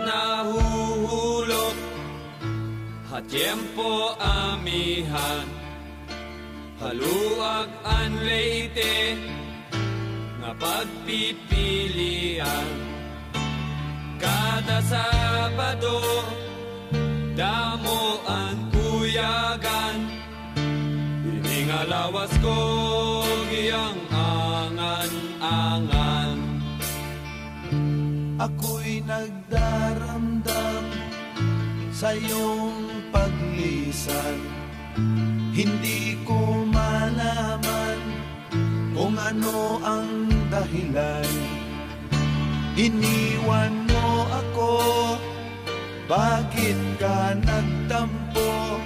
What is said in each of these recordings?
nahuhulog, tiempo amihan, haluag an leite, nga pagpipilian. Kada Sabado, damo ang kuyagan, iningalawas ko giyang angan-angan. Ako'y nagdaramdam sa iyong paglisan, hindi ko malaman kung ano ang dahilan. Iniwan mo ako, bakit ka nagtampo?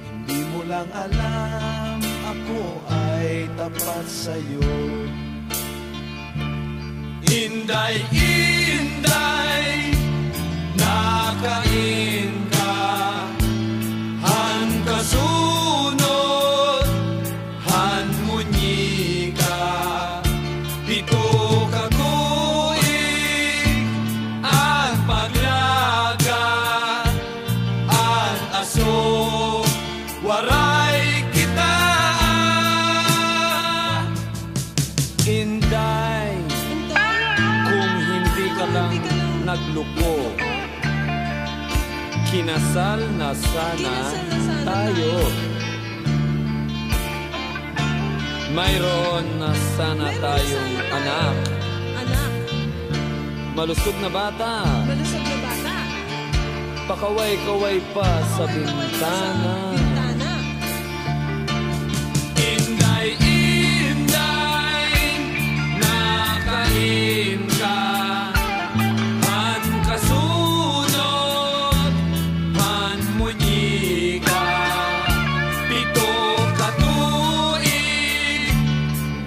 Hindi mo lang alam, ako ay tapat sa'yo. Inday, inday, nakain ka, han kasunod, han munyi ka, pito ka tuig, ang paglaga, ang aso, waray kita. Inday, kung hindi ka lang nagluko, kinasal na sana tayo. Mayroon na sana tayong anak. Malusog na bata. Pakaway-kaway pa sa bintana. Inday, inday, nakain ka, han kasunod, han munyi ka, pito ka tuig,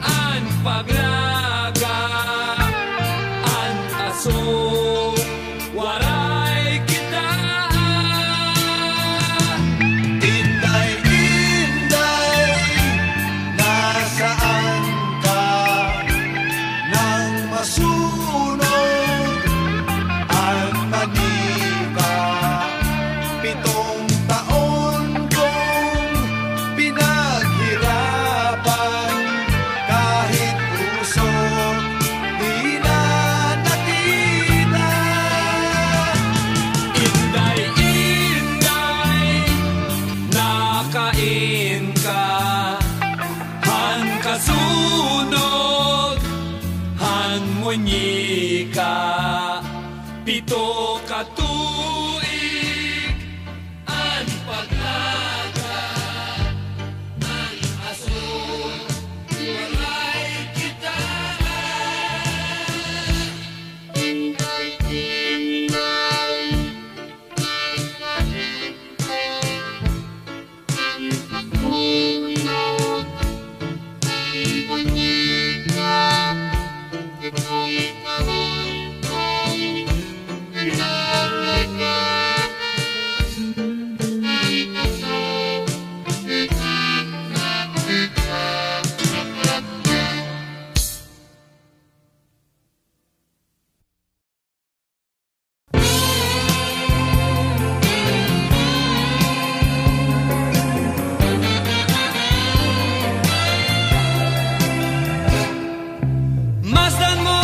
an paglaga, an aso, waray kita. Inday, inday, nasaan ka? Nang masunod ang manika, 7 taon kong pinaghirapan, kahit puso di na nakita. Inday, inday, nakain ka, han kasunod, han munyi ka, pito ka tuig, an paglaga, an aso, waray kita. Masdan mo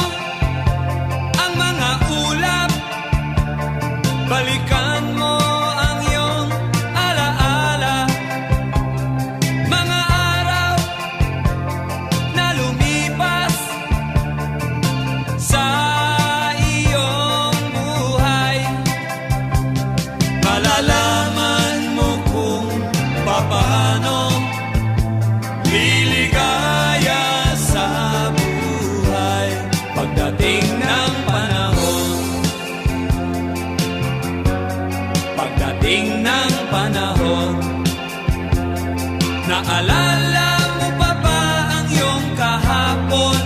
ang mga ulap, balikan mo ang iyong alaala, mga araw na lumipas sa iyong buhay. Malalaman mo kung papaano liligaya sa buhay pagdating ng panahon. Pagdating ng panahon, naalala mo pa ba ang iyong kahapon?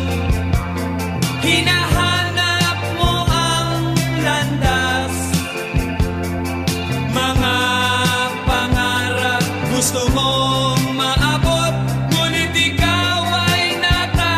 Hinahanap mo ang landas, mga pangarap gusto mong maabot, ngunit ikaw ay natatakot.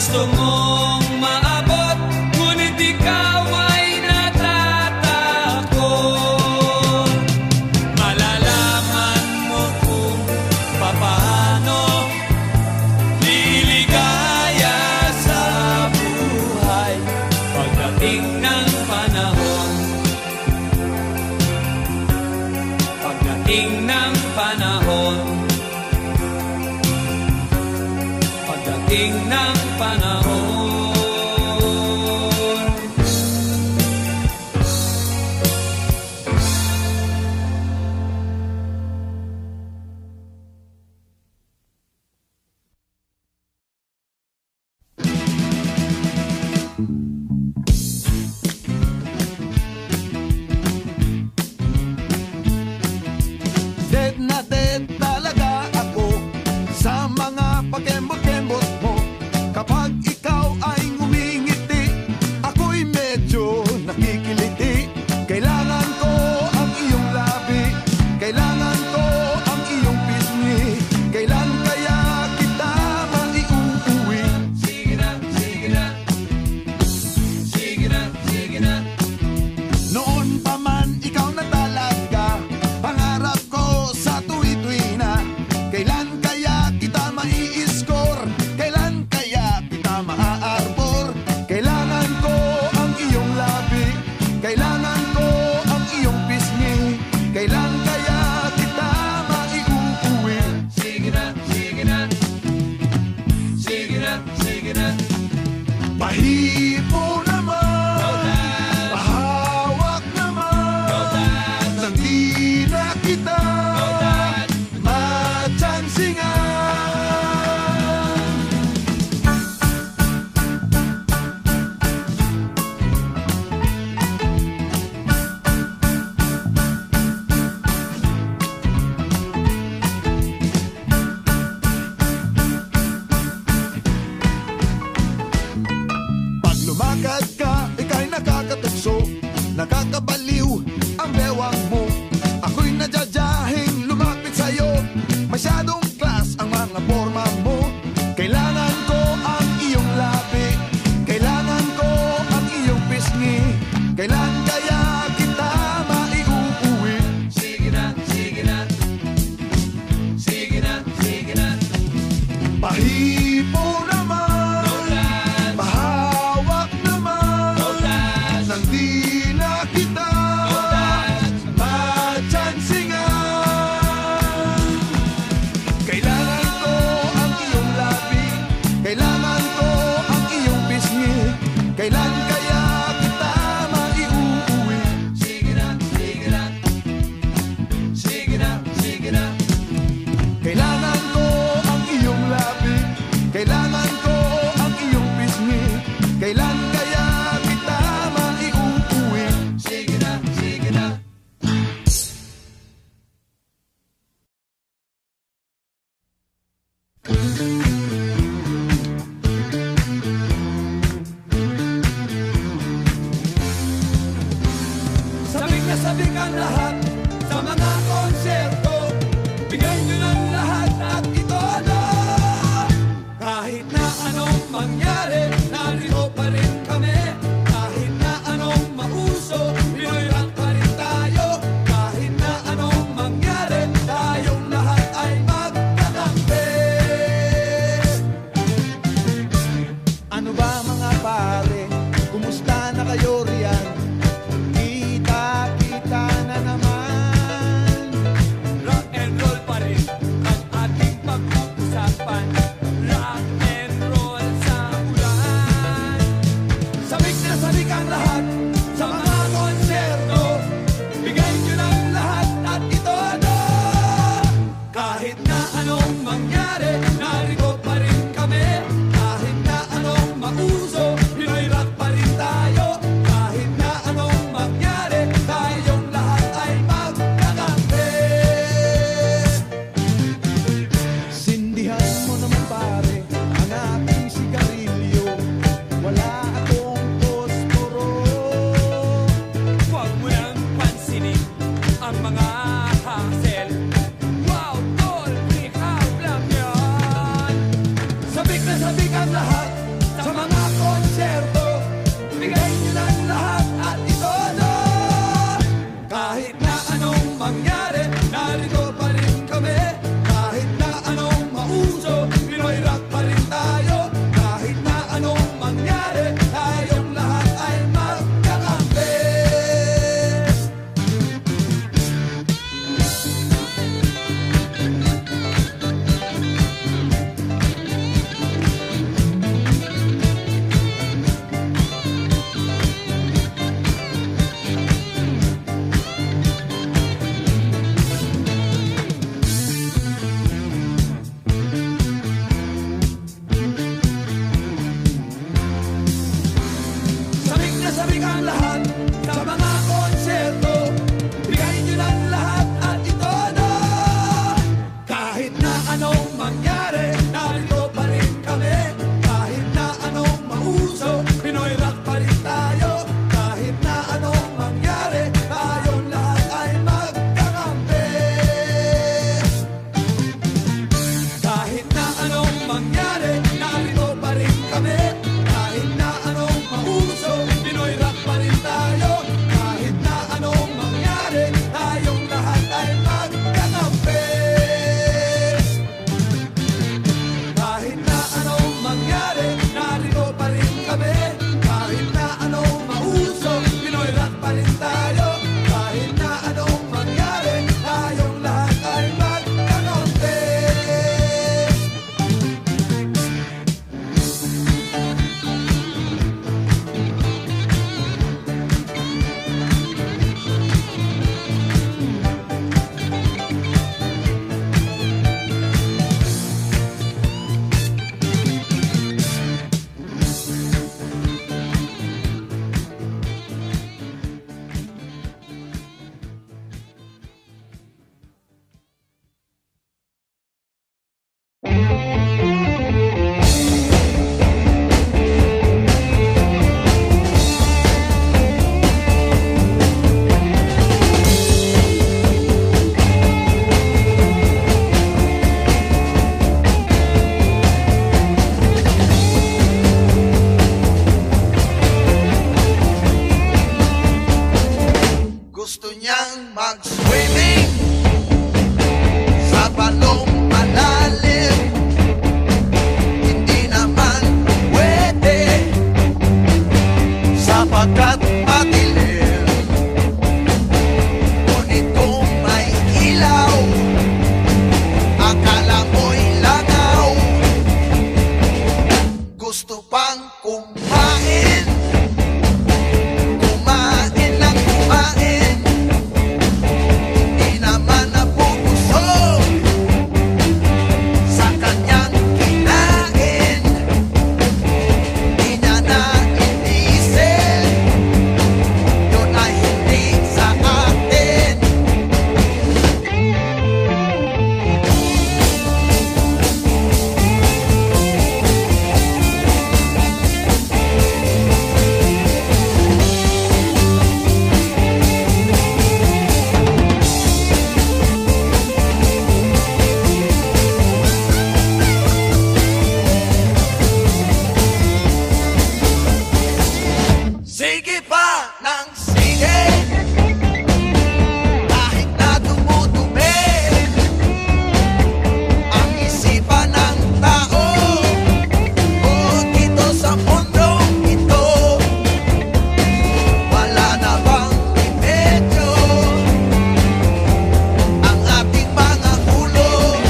gusto mong maabot, ngunit ikaw ay natatakot. Malalaman mo kung paano liligaya sa buhay pagdating ng panahon. Pagdating ng panahon. Pagdating ng panahon. Dead na dead talaga ako sa mga pakembot-kembot mo. Kapag ikaw ay ngumingiti, ako'y medyo nakikiliti. Kailangan ko ang iyong labi, kailangan ko ang iyong pisngi. Kailan kaya kita maiuuwi? Sige na, sige na. Sige na, sige na. Noon pa man ikaw na talaga pangarap ko sa tuwi-tuwi na. Kailan kaya kita mai-score? Kailan kaya kita maa-arbor? Kailangan ko ang iyong labi, kailangan ko ang iyong pisngi. Kailan kaya kita maiuuwi? Sige na, sige na. Sige na, sige na. Pahipo naman, Total, pahawak naman, total, nang di na kita total. matsansingan. Pag lumakad ka, ika'y nakakatukso, nakakabaliw ang bewang mo. Ako'y nadyadyahin lumapit sa'yo, masyadong class ang mga forma mo. Kailangan ko ang iyong labi, kailangan ko ang iyong pisngi. Kailan kaya kita maiuuwi? Sige na, sige na. Sige na, sige na. Pahipo naman, Total, pahawak naman, total, nang di na kita total. matsansingan. Kailangan ko ang iyong labi, kailangan ko ang iyong pisngi. Kailan kaya kita maiuuwi? Sige na, sige na. Sige na, sige na. Kailangan ko ang iyong labi, kailangan ko ang iyong pisngi. Kailan kaya kita maiuuwi? Sige na, sige na. Sabik na sabik ang lahat sa mga konserto. Bigay nyo ng lahat at ito na. Kahit na anong mangyari, narito pa rin kami. Kahit na anong mauso, Pinoy rock pa rin tayo. Kahit na anong mangyari, tayong lahat ay magtatampi. Ano ba mga pare, kumusta na kayo riyan? Kita-kita na naman. Rock and roll pa rin. Sasabi kang lahat sa mga konserto, bigay nyo ng lahat at ito na. Kahit na anong mangyari, narito pa rin kami. Kahit na anong mauso, Pinoy rock pa rin tayo. Kahit na anong mangyari, tayong lahat ay magkakampi. Kahit na anong mangyari, narito pa rin kami. Kahit na anong mauso, Pinoy rock pa rin tayo. Kahit na anong mangyari, tayong lahat ay magkakampi. Kahit na anong mangyari, narito pa rin kami. Kahit na anong mauso, Pinoy rock pa rin tayo. Kahit na anong mangyari, tayong lahat ay magkakampi. Gusto niyang mag-swimming sa balong malalim. Hindi naman pwede sapagkat madilim. Ngunit kung may ilaw, akala mo'y langaw. Gusto pang kumain, kumain lang kumain. Hindi naman nabubusog sa kanyang kinain. Di niya nainisip, yun ay hindi sa atin. Sige pa ng sige, kahit na dumudumi ang isipan ng tao. O dito sa mundong ito, wala na bang remedyo ang ating mga ulo?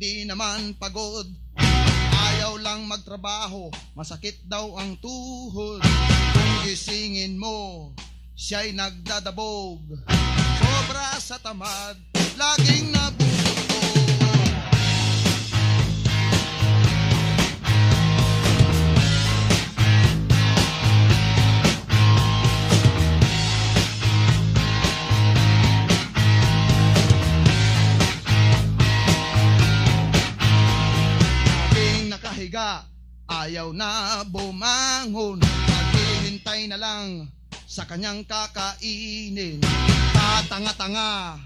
hindi naman pagod. Ayaw lang magtrabaho, masakit daw ang tuhod. Kung gisingin mo, siya'y nagdadabog. Sobra sa tamad, laging nabubulog. Ayaw na bumangon, naghihintay na lang sa kanyang kakainin. Tatanga-tanga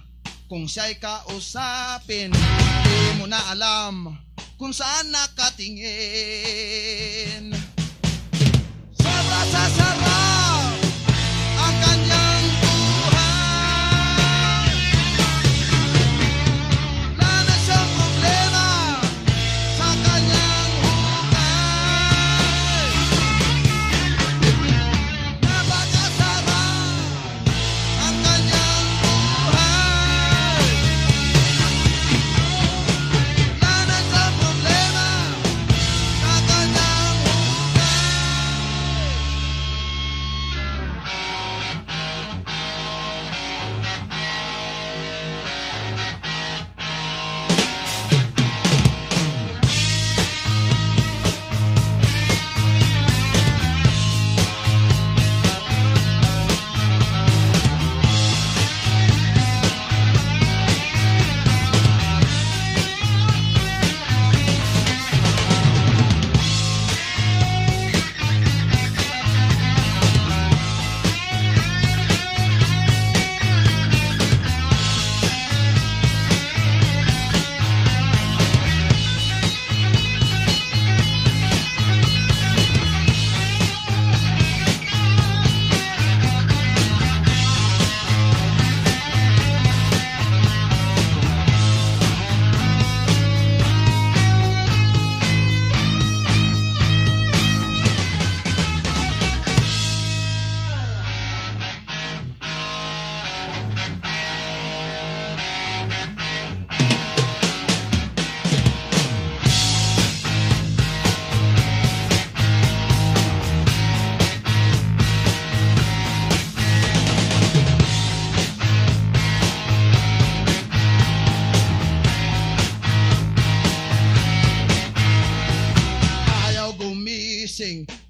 kung siya'y kausapin, di mo na alam kung saan nakatingin. Sobra sa sarap ang kanyang buhay, wala na siyang problema sa kanyang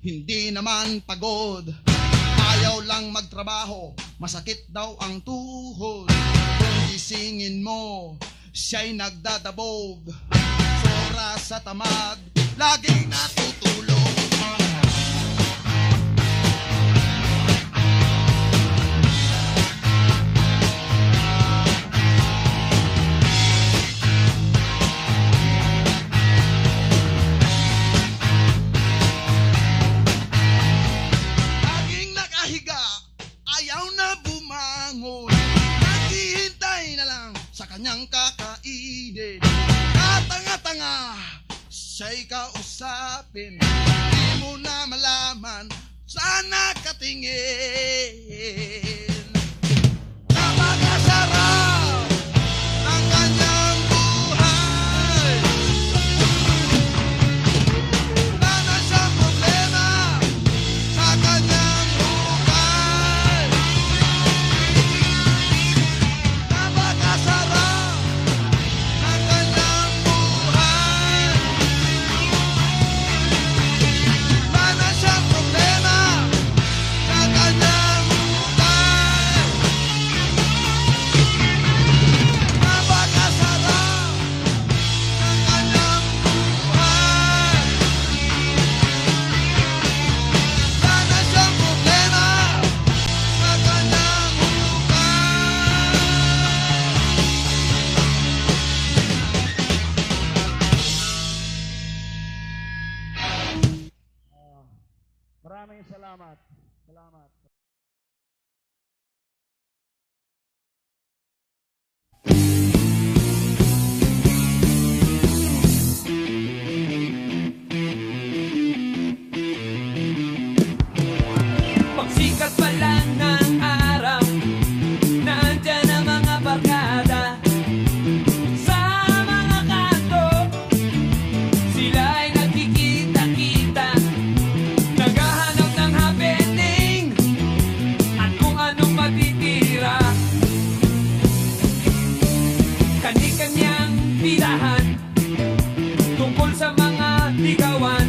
hindi naman pagod. Ayaw lang magtrabaho, masakit daw ang tuhod. Kung gisingin mo, siya'y nagdadabog. Sobra sa tamad, laging natutulog. Kanyang kakainin, katanga-tanga siya'y kausapin, di mo na malaman saan nakatingin. Napakasarap ang kanyang buhay, wala na siyang problema sa kanyang buhay. Napakasarap Maraming salamat. Salamat. Pagsikat pa lang ng araw, nandyan ang mga barkada sa mga kanto, ligawan